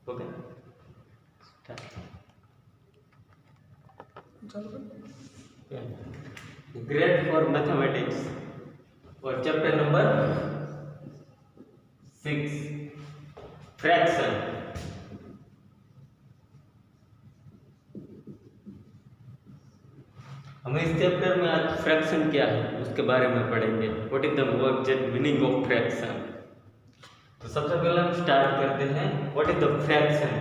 Okay grade for mathematics और chapter number 6 fraction. हम इस चैप्टर में आज फ्रैक्शन क्या है उसके बारे में पढ़ेंगे। What is the object meaning of fraction. तो सबसे पहले हम स्टार्ट करते हैं व्हाट इज द फ्रैक्शन।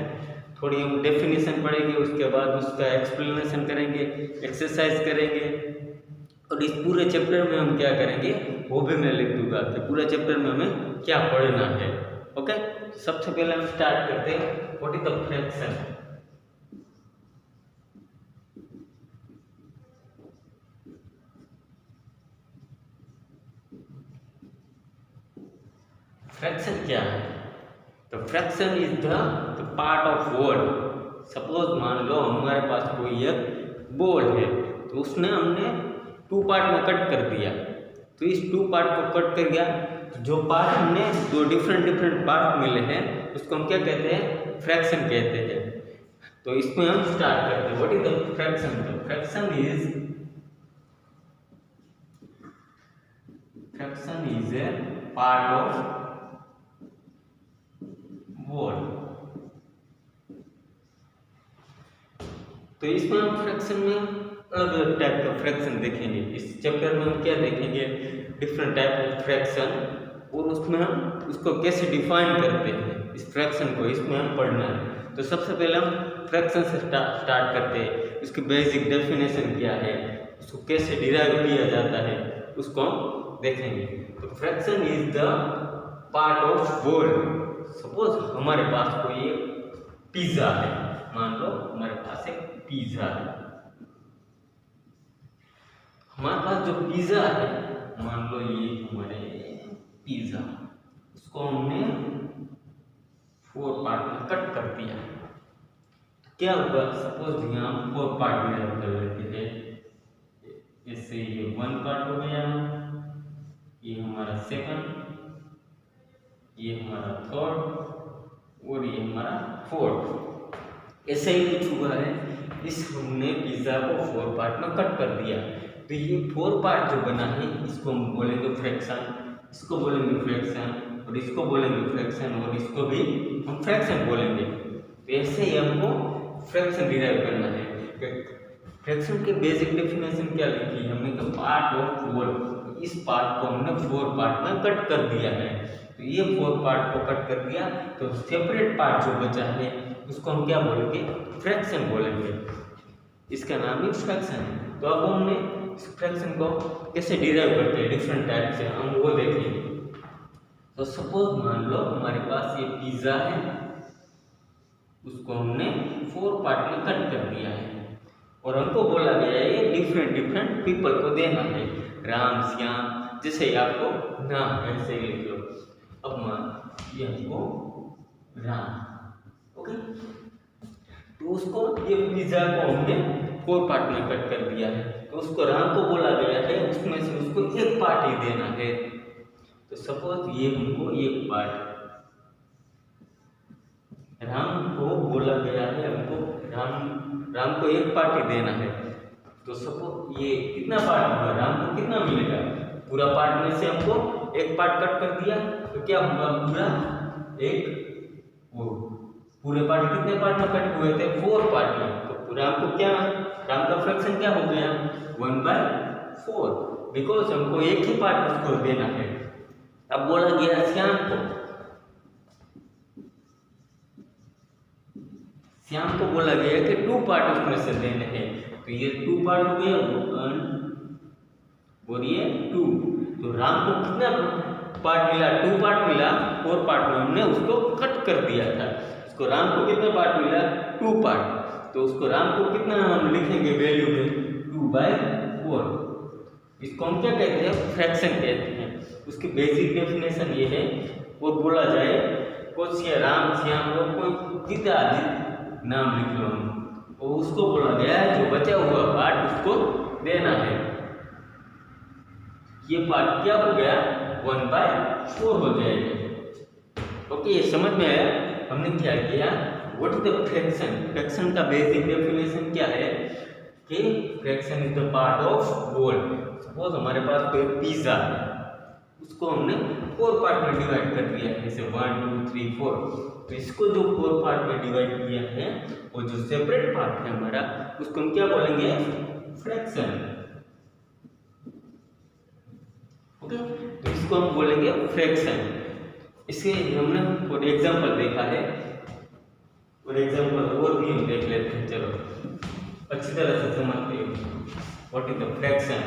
थोड़ी हम डेफिनेशन पढ़ेंगे, उसके बाद उसका एक्सप्लेनेशन करेंगे, एक्सरसाइज करेंगे और इस पूरे चैप्टर में हम क्या करेंगे वो भी मैं लिख दूंगा कि पूरे चैप्टर में हमें क्या पढ़ना है। ओके सबसे पहले हम स्टार्ट करते हैं what is the fraction. Fraction क्या है? तो fraction is the part of word. Suppose मान लो हमारे पास कोई एक बॉल है तो उसने हमने 2 पार्ट में कट कर दिया। तो इस 2 पार्ट को कट कर गया तो जो पार्ट हमने 2 डिफरेंट पार्ट मिले हैं उसको हम क्या कहते हैं फ्रैक्शन कहते हैं। तो इसमें हम स्टार्ट करते हैं व्हाट इज द फ्रैक्शन। तो fraction is a part of word. तो इसमें हम फ्रैक्शन में अलग अलग टाइप का फ्रैक्शन देखेंगे। इस चैप्टर में हम क्या देखेंगे डिफरेंट टाइप ऑफ फ्रैक्शन और उसमें हम उसको कैसे डिफाइन करते हैं इस फ्रैक्शन को, इसमें हम पढ़ना है। तो सबसे पहले हम फ्रैक्शन से स्टार्ट करते हैं। उसकी बेसिक डेफिनेशन क्या है, उसको कैसे डिराइव किया जाता है उसको हम देखेंगे। तो fraction is the part of word. Suppose हमारे पास कोई एक पिज्जा है, मान लो हमारे पास एक पिज्जा है। हमारे पास जो पिज्जा है मान लो ये हमारे पिज्जा, उसको हमने 4 पार्ट में कट कर दिया। तो क्या होगा सपोज यहाँ 4 पार्ट में कर लेते हैं। जैसे ये 1 पार्ट हो गया, ये हमारा 2nd, ये हमारा 3rd और ये हमारा 4th। ऐसे ही कुछ हुआ है। इस हमने पिज्जा को 4 पार्ट में कट कर दिया। तो ये 4 पार्ट जो बना है इसको हम बोलेंगे फ्रैक्शन, इसको बोलेंगे फ्रैक्शन और इसको बोलेंगे फ्रैक्शन और इसको भी हम फ्रैक्शन बोलेंगे। तो ऐसे ही हमको फ्रैक्शन डिराइव करना है। फ्रैक्शन के बेसिक डेफिनेशन क्या लिखी है हमने, पार्ट ऑफ वर्ड। इस पार्ट को हमने 4 पार्ट में कट कर दिया है। तो ये 4 पार्ट को कट कर दिया तो सेपरेट पार्ट जो बचा है उसको हम क्या बोलेंगे फ्रैक्शन बोलेंगे। इसका नाम ही फ्रैक्शन है। तो अब हमने इस फ्रैक्शन को कैसे डिराइव करते हैं डिफरेंट टाइप से हम वो देखेंगे। तो सपोज मान लो हमारे पास ये पिज्जा है, उसको हमने 4 पार्ट में कट कर दिया है और हमको बोला गया है ये डिफरेंट पीपल को देना है, राम श्याम जैसे आपको नाम ऐसे ही लिख लो। अब मान ये हमको राम, ओके। तो उसको ये पिज्जा को हमने 4 पार्ट में कट कर दिया है तो उसको राम को बोला गया है उसमें से उसको 1 पार्ट ही देना है। तो सपोज ये हमको 1 पार्ट राम को बोला गया है, हमको राम को 1 पार्ट ही देना है। तो सपोज ये कितना पार्ट हुआ, राम को कितना मिलेगा, पूरा पार्ट में से हमको 1 पार्ट कट कर दिया तो क्या होगा पूरा पूरे पार्ट कितने पार्ट में कट हुए थे 4 पार्ट में। तो पूरा हमको क्या राम का फ्रैक्शन क्या हो गया 1/4 बिकॉज हमको 1 ही पार्ट उसको देना है। अब बोला गया श्याम को बोला गया कि 2 पार्ट उसमें से देने हैं। तो ये 2 पार्ट हो गया 1 और ये 2। तो राम को कितना पार्ट मिला 2 पार्ट मिला, 4 पार्ट में हमने उसको कट कर दिया था। उसको राम को कितना पार्ट मिला 2 पार्ट। तो उसको राम को कितना हम लिखेंगे वैल्यू में 2/4। इसको हम क्या कहते हैं फ्रैक्शन कहते हैं। उसकी बेसिक डेफिनेशन ये है और बोला जाए कुछ राम श्याम को कोई कितना नाम लिख लो और उसको बोला गया है जो बचा हुआ पार्ट उसको देना है। ये पार्ट क्या हो गया 1/4 हो जाएगा। ओके ये समझ में आया। हमने क्या किया, what is the fraction. Fraction का बेसिक डेफिनेशन क्या है कि fraction is the part of whole. Suppose हमारे पास कोई पिज्जा है, उसको हमने 4 पार्ट में डिवाइड कर दिया है, जैसे 1 2 3 4। तो इसको जो 4 पार्ट में डिवाइड किया है, वो जो सेपरेट पार्ट है हमारा, उसको हम क्या बोलेंगे, फ्रैक्शन। ओके, तो इसको हम बोलेंगे फ्रैक्शन। इसके हमने फॉर एग्जांपल देखा है, और एग्जांपल और भी हम देख लेते हैं। चलो अच्छी तरह से समझते हैं what is the fraction.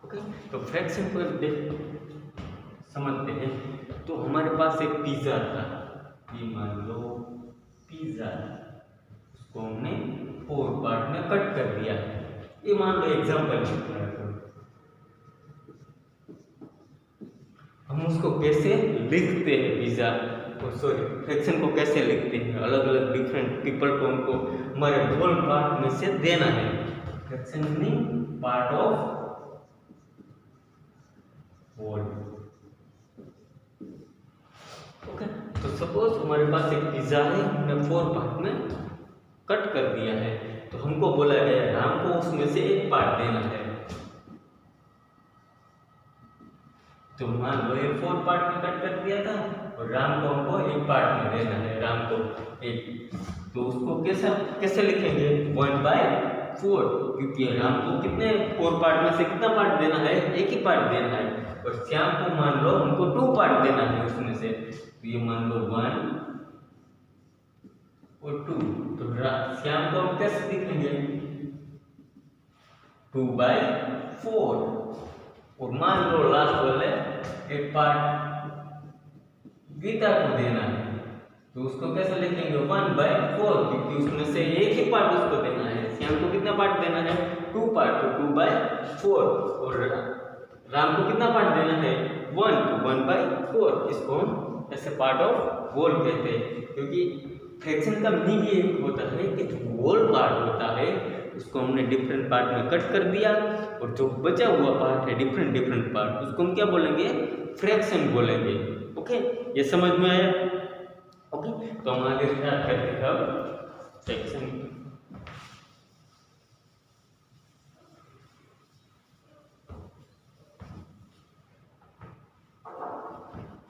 Okay, तो फ्रैक्शन को समझते हैं। तो हमारे पास एक पिज्जा था, ये मान लो पिज्जा, उसको हमने 4 पार्ट में कट कर दिया है। ये मान लो एग्जांपल, हम उसको कैसे लिखते हैं, पिज्जा को, सॉरी फ्रैक्शन को कैसे लिखते हैं, अलग अलग डिफरेंट पीपल को हमको हमारे होल पार्ट में से देना है। Fraction meaning part of whole. Okay, तो सपोज हमारे पास एक पिज्जा है, हमने 4 पार्ट में कट कर दिया है, तो हमको बोला है राम को उसमें से एक पार्ट देना है। तो मान लो ये 4 पार्ट में कट कर दिया था, और राम को हमको एक पार्ट में देना है, राम को एक। तो उसको कैसे लिखेंगे, 1/4, क्योंकि राम को कितने 4 पार्ट में से कितना पार्ट देना है, एक ही पार्ट देना है। और श्याम को मान लो हमको 2 पार्ट देना है उसमें से, तो ये मान लो 1 और 2। तो श्याम को हम कैसे लिखेंगे, 2/4। और मान लो लास्ट वाले एक पार्ट गीता को देना है, तो उसको कैसे लिखेंगे, 1/4, क्योंकि उसमें से एक ही पार्ट उसको देना है। श्याम को कितना पार्ट देना है, 2 पार्ट, तो 2/4। और राम को कितना पार्ट देना है, 1, तो 1/4। इसको हम ऐसे पार्ट ऑफ होल कहते हैं, क्योंकि फ्रैक्शन का मीनिंग ये होता है कि जो होल पार्ट होता है उसको हमने डिफरेंट पार्ट में कट कर दिया, और जो बचा हुआ पार्ट है डिफरेंट पार्ट, उसको हम क्या बोलेंगे, फ्रैक्शन बोलेंगे। ओके, ये समझ में आया। ओके, तो हम आगे स्टार्ट करते हैं अब फ्रैक्शन।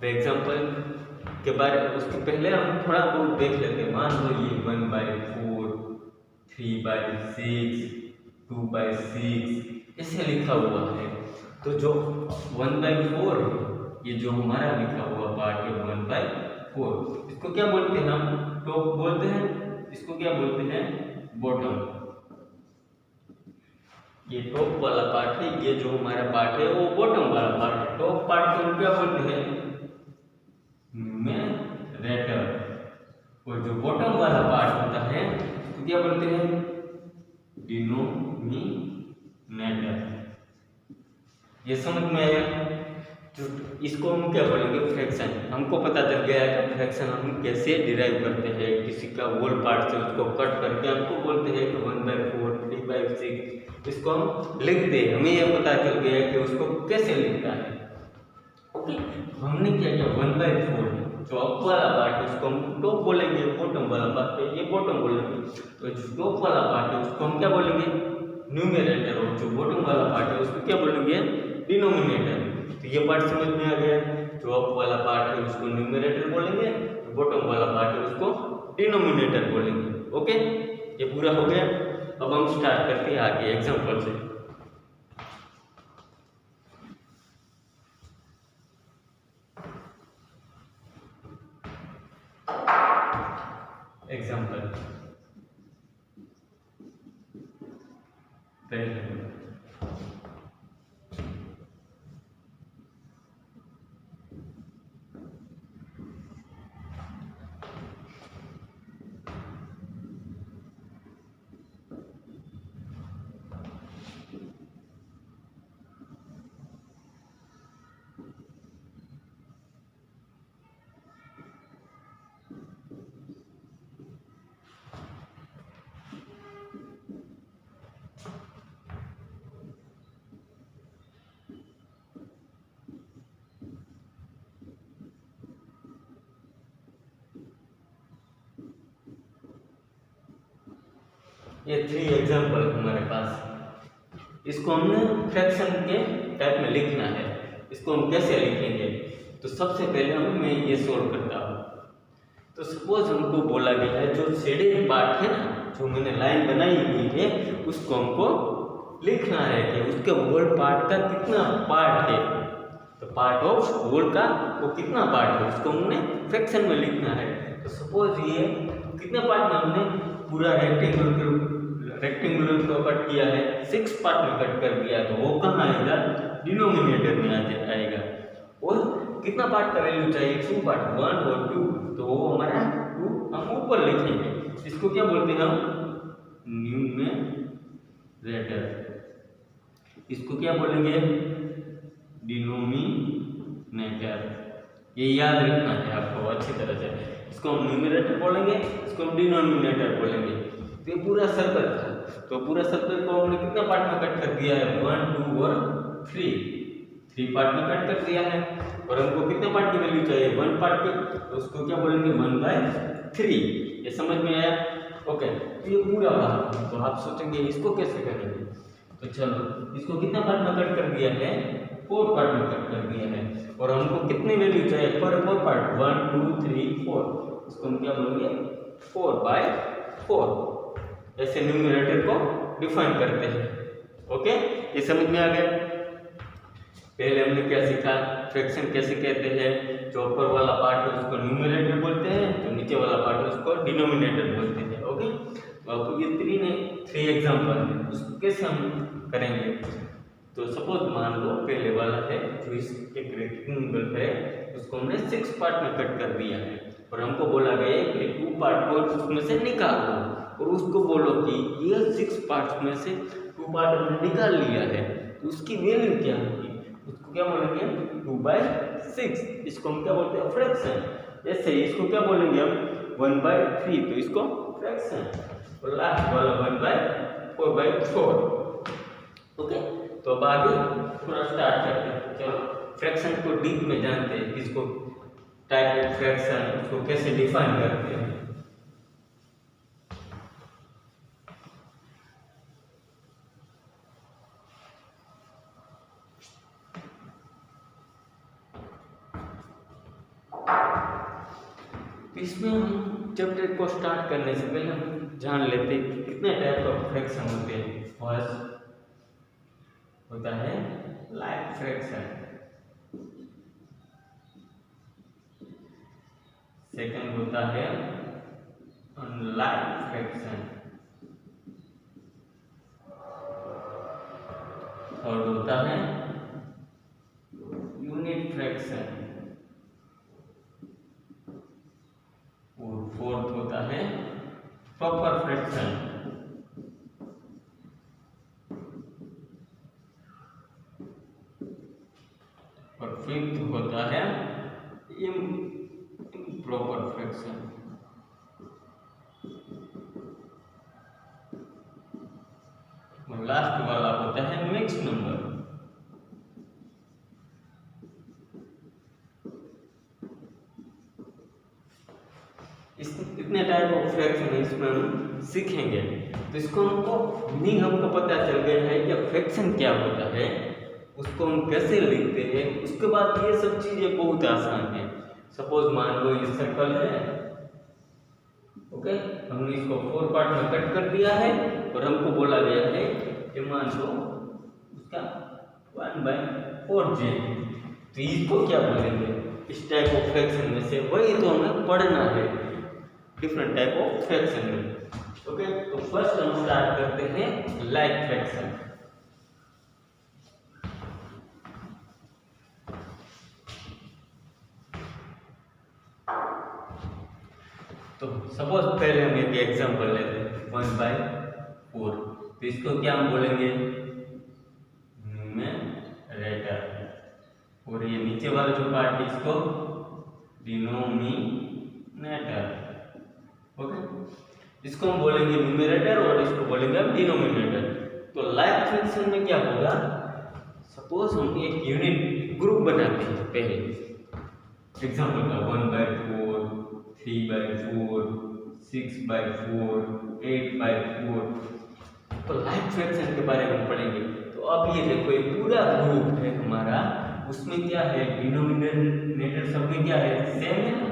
एग्जाम्पल के बारे में, उसके पहले हम थोड़ा बहुत देख लेते हैं। मान लो ये 1/4, 3/6, 2/6 ऐसे लिखा हुआ है। तो जो 1/4, ये जो हमारा लिखा हुआ पार्ट है 1/4, इसको क्या बोलते हैं, हम टॉप बोलते हैं, इसको क्या बोलते हैं, बॉटम। ये टॉप वाला पार्ट है, ये जो हमारा पार्ट है वो बॉटम वाला पार्ट है। टॉप पार्ट को हम क्या बोलते हैं, न्यूमरेटर, और जो बॉटम वाला पार्ट होता है तो क्या बोलते हैं, डिनोमिनेटर। ये समझ में आया। जो इसको हम क्या बोलेंगे, फ्रैक्शन। हमको पता चल गया है कि फ्रैक्शन हम कैसे डिराइव करते हैं, किसी का होल पार्ट से उसको कट करके हमको बोलते हैं कि 1/4, 3/6 इसको हम लिखते हैं। हमें यह पता चल गया है कि उसको कैसे लिखता है। ओके, हमने क्या किया, 1/4 जो अप वाला पार्ट है उसको हम टॉप बोलेंगे, बॉटम वाला पार्ट है ये बॉटम बोलेंगे। तो जो टॉप वाला पार्ट है उसको हम क्या बोलेंगे, न्यूमरेटर, और जो बॉटम वाला पार्ट है उसको क्या बोलेंगे, डिनोमिनेटर। तो ये पार्ट समझ में आ गया। जो अप वाला पार्ट है उसको न्यूमरेटर बोलेंगे, बॉटम वाला पार्ट है उसको डिनोमिनेटर बोलेंगे। ओके, ये पूरा हो गया। अब हम स्टार्ट करते हैं आगे एग्जांपल से। एग्जांपल पहले, ये 3 एग्जाम्पल हमारे पास। इसको हमने फ्रैक्शन के टाइप में लिखना है। इसको हम कैसे लिखेंगे? तो सबसे पहले मैं ये सोल्व करता हूँ। तो सपोज हमको बोला गया है जो शेडेड पार्ट है ना, जो मैंने लाइन बनाई हुई है, उसको हमको लिखना है कि उसके होल पार्ट का कितना पार्ट है। तो पार्ट ऑफ होल का वो कितना पार्ट है, उसको हमने फ्रैक्शन में लिखना है। तो सपोज ये कितने पार्ट में हमने पूरा रेक्टेंगुलर को कट किया है, 6 पार्ट में कट कर दिया, तो वो कहाँ आएगा? डिनोमिनेटर में आएगा। और कितना पार्ट का वैल्यू चाहिए? 2 पार्ट, 1 और 2, तो वो हमारा 2 हम ऊपर लिखेंगे। इसको क्या बोलते हैं हम? न्यूमरेटर। इसको क्या बोलेंगे? डिनोमिनेटर। ये याद रखना है आपको अच्छी तरह से। इसको हम न्यूमरेटर बोलेंगे, इसको हम डिनोमिनेटर बोलेंगे। तो ये पूरा सर्कल था, तो पूरा सर्कल को हमने कितने पार्ट में कट कर दिया है? 1, 2 और 3 पार्ट में कट कर दिया है। और हमको कितने पार्ट की वैल्यू चाहिए? 1 पार्ट की, तो उसको क्या बोलेंगे? 1/3। ये समझ में आया? ओके। तो ये पूरा भाग, तो आप सोचेंगे इसको कैसे करेंगे? तो चलो, इसको कितना पार्ट में कट कर दिया है? 4 पार्ट में कट कर दिया है। और हमको कितनी वैल्यू चाहिए पर 4 पार्ट? 1, 2, 3, 4। इसको हम क्या बोलेंगे? 4/4। ऐसे न्यूमरेटर को डिफाइन करते हैं। ओके, ये समझ में आ गया? पहले हमने क्या सीखा? फ्रैक्शन कैसे कहते हैं? जो ऊपर वाला पार्ट है उसको न्यूमरेटर बोलते हैं, जो नीचे वाला पार्ट है उसको डिनोमिनेटर बोलते हैं। ओके, तो आपको ये 3 एग्जांपल है, उसको कैसे हम करेंगे? तो सपोज मान लो पहले वाला है जो इस एक रेक्टेंगल है, उसको हमने 6 पार्ट में कट कर दिया है। और हमको बोला गया है कि 2 पार्ट को उसमें से निकालो, और उसको बोलो कि ये 6 पार्ट्स में से 2 पार्ट हमने निकाल लिया है, तो उसकी वैल्यू क्या होगी? उसको क्या बोलेंगे? 2/6। इसको हम क्या बोलते हैं? फ्रैक्शन। ऐसे ही इसको क्या बोलेंगे हम? 1/3, तो इसको फ्रैक्शन। और लास्ट वाला 1/4/4। ओके, तो अब आगे थोड़ा स्टार्ट करते हैं। चलो, फ्रैक्शन को डीप में जानते हैं, इसको टाइप ऑफ फ्रैक्शन, उसको कैसे डिफाइन करते हैं। इसमें हम चैप्टर को स्टार्ट करने से पहले हम जान लेते हैं कि कितने टाइप ऑफ फ्रैक्शन होते हैं। फर्स्ट होता है लाइक फ्रैक्शन, सेकंड होता है अनलाइक फ्रैक्शन, थर्ड होता है यूनिट फ्रैक्शन, और फोर्थ होता है प्रॉपर फ्रैक्शन, और फिफ्थ होता है इम्प्रॉपर फ्रैक्शन। और लास्ट वाला होता है मिक्स नंबर। इतने टाइप ऑफ फ्रैक्शन इसमें हम सीखेंगे। तो इसको हमको मीनिंग हमको पता चल गया है कि फ्रैक्शन क्या होता है, उसको हम कैसे लिखते हैं। उसके बाद ये सब चीजें बहुत आसान है। सपोज मान लो ये सर्कल है, ओके, हमने इसको 4 पार्ट में कट कर दिया है, और हमको बोला गया है कि मान लो उसका 1/4j। तो इसको क्या बोलेंगे? इस टाइप ऑफ फ्रैक्शन में से वही तो हमें पढ़ना है, डिफरेंट टाइप ऑफ फ्रैक्शन में। ओके, तो फर्स्ट हम स्टार्ट करते हैं लाइक फ्रैक्शन। तो सपोज पहले हम एक एग्जांपल लेते हैं 1/4। तो इसको क्या हम बोलेंगे? न्यूमरेटर। और ये नीचे वाला जो पार्ट है इसको डिनोमिनेटर। ओके, इसको हम बोलेंगे न्यूमरेटर और इसको बोलेंगे हम डिनोमिनेटर। तो लाइक फ्रैक्शन में क्या होगा? सपोज हम एक यूनिट ग्रुप बनाते हैं। पहले एग्जांपल का 1/4, 3/4, 6/4, 8/4। तो लाइक फ्रैक्शन के बारे में पढ़ेंगे। तो अब ये देखो ये पूरा ग्रुप है हमारा, उसमें क्या है डिनोमिनेटर सब में क्या है सेम है ना।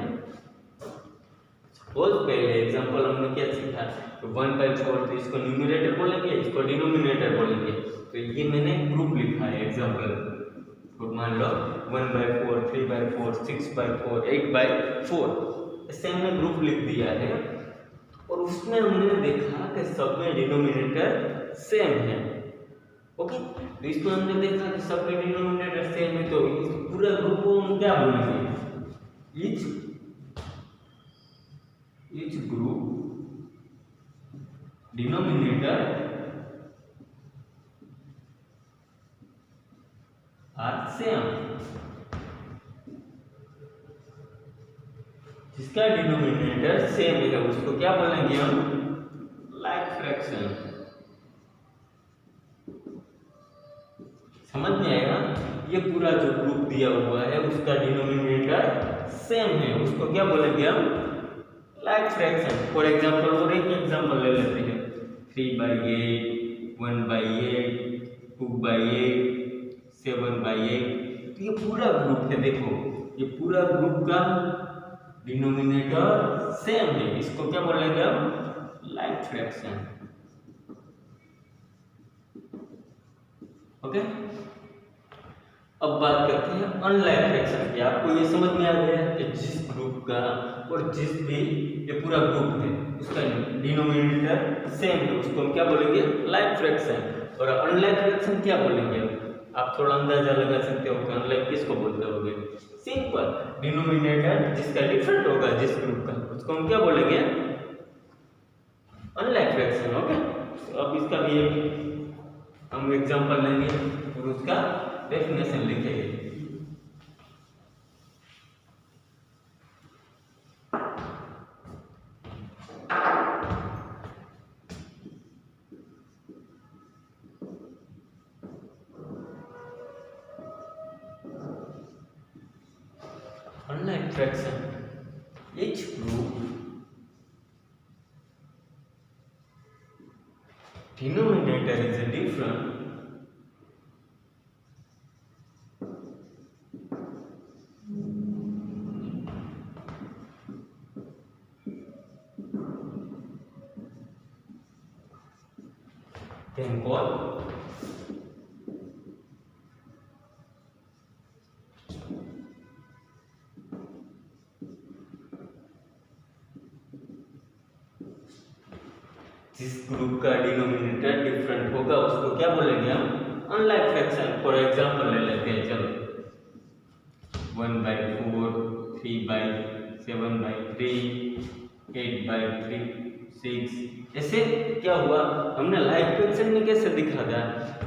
बहुत पहले एग्जांपल हमने क्या सीखा तो 1/4 तो इसको न्यूमरेटर बोलेंगे, इसको डिनोमिनेटर बोलेंगे। तो ये मैंने ग्रुप लिखा है एग्जांपल। तो मान लो 1/4 3/4 6/4 8/4 ऐसे हमने ग्रुप लिख दिया है और उसमें हमने देखा कि सब में डिनोमिनेटर सेम है। ओके, तो इसमें हमने देखा कि सब में डिनोमिनेटर सेम है, तो इस पूरा ग्रुप को हम क्या बोलेंगे each group denominator are same। जिसका डिनोमिनेटर सेम है उसको क्या बोलेंगे हम लाइक फ्रैक्शन। समझ में आएगा। ये पूरा जो ग्रुप दिया हुआ है उसका डिनोमिनेटर सेम है, उसको क्या बोलेंगे हम लाइक फ्रैक्शन। फॉर एग्जांपल और एक एग्जांपल ले लेते हैं 3/8 1/8 2/8 7/8। तो ये पूरा ग्रुप है, देखो ये पूरा ग्रुप का डिनोमिनेटर सेम है, इसको क्या बोलेंगे हम लाइक फ्रैक्शन। ओके, अब बात करते हैं अनलाइक फ्रैक्शन की। आपको ये समझ में आ गया कि जिस ग्रुप का और जिस भी ये पूरा ग्रुप है उसका डिनोमिनेटर सेम है उसको हम क्या बोलेंगे लाइक फ्रैक्शन। और अनलाइक फ्रैक्शन क्या बोलेंगे आप थोड़ा अंदाजा लगा सकते हो कि अनलाइक किसको बोलते होंगे। सिंपल, डिनोमिनेटर जिसका डिफरेंट होगा जिस ग्रुप का उसको हम क्या बोलेंगे अनलाइक फ्रैक्शन। ओके, तो अब इसका भी हम एग्जांपल लेंगे और उसका डेफिनेशन लिखेंगे। Unlike fraction, each group denominator is different then called जिस ग्रुप का डिनोमिनेटर डिफरेंट होगा उसको क्या बोलेंगे हम अनलाइक फ्रैक्शन। फॉर एग्जांपल ले लेते हैं, चलो 1/4 3/7/3 8/3 6 ऐसे क्या हुआ हमने लाइक फ्रैक्शन में कैसे दिखा था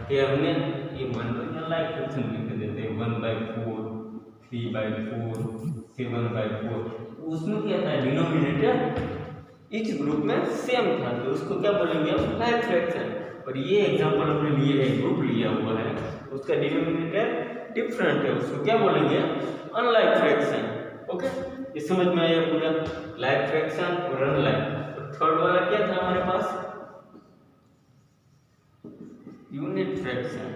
कि हमने ये मान लो लाइक फ्रैक्शन लिख देते हैं 1/4 3/4 7/4। उसमें क्या था डिनोमिनेटर इस ग्रुप में सेम था तो उसको क्या बोलेंगे हम लाइक फ्रैक्शन। और ये एग्जांपल हमने लिए है ग्रुप लिया हुआ है उसका डिनोमिनेटर डिफरेंट है उसको क्या बोलेंगे अनलाइक फ्रैक्शन। ओके, ये समझ में आया पूरा लाइक फ्रैक्शन और अनलाइक। और थर्ड वाला क्या था हमारे पास यूनिट फ्रैक्शन।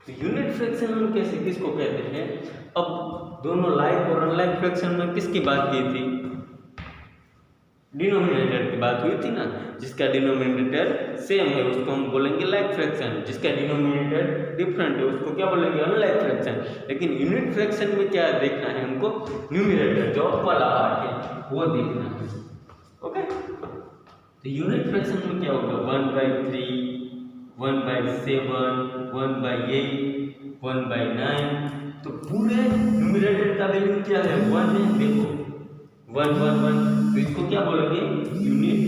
तो यूनिट फ्रैक्शन हम कैसे किसको कहते हैं। अब दोनों लाइक और अनलाइक फ्रैक्शन में किसकी बात की थी डिनोमिनेटर की बात हुई थी ना। जिसका डिनोमिनेटर सेम है उसको हम बोलेंगे लाइक फ्रैक्शन, जिसका डिनोमिनेटर डिफरेंट है उसको क्या बोलेंगे अनलाइक फ्रैक्शन। लेकिन यूनिट फ्रैक्शन में क्या देखना है हमको न्यूमरेटर जो वाला पार्ट है वो देखना है। ओके, तो यूनिट फ्रैक्शन में क्या होगा 1/3 1/7 1/8 1/9। तो पूरे न्यूमरेटर का वैल्यू क्या है 1 है, देखो 1 1 1। तो इसको क्या बोलेंगे यूनिट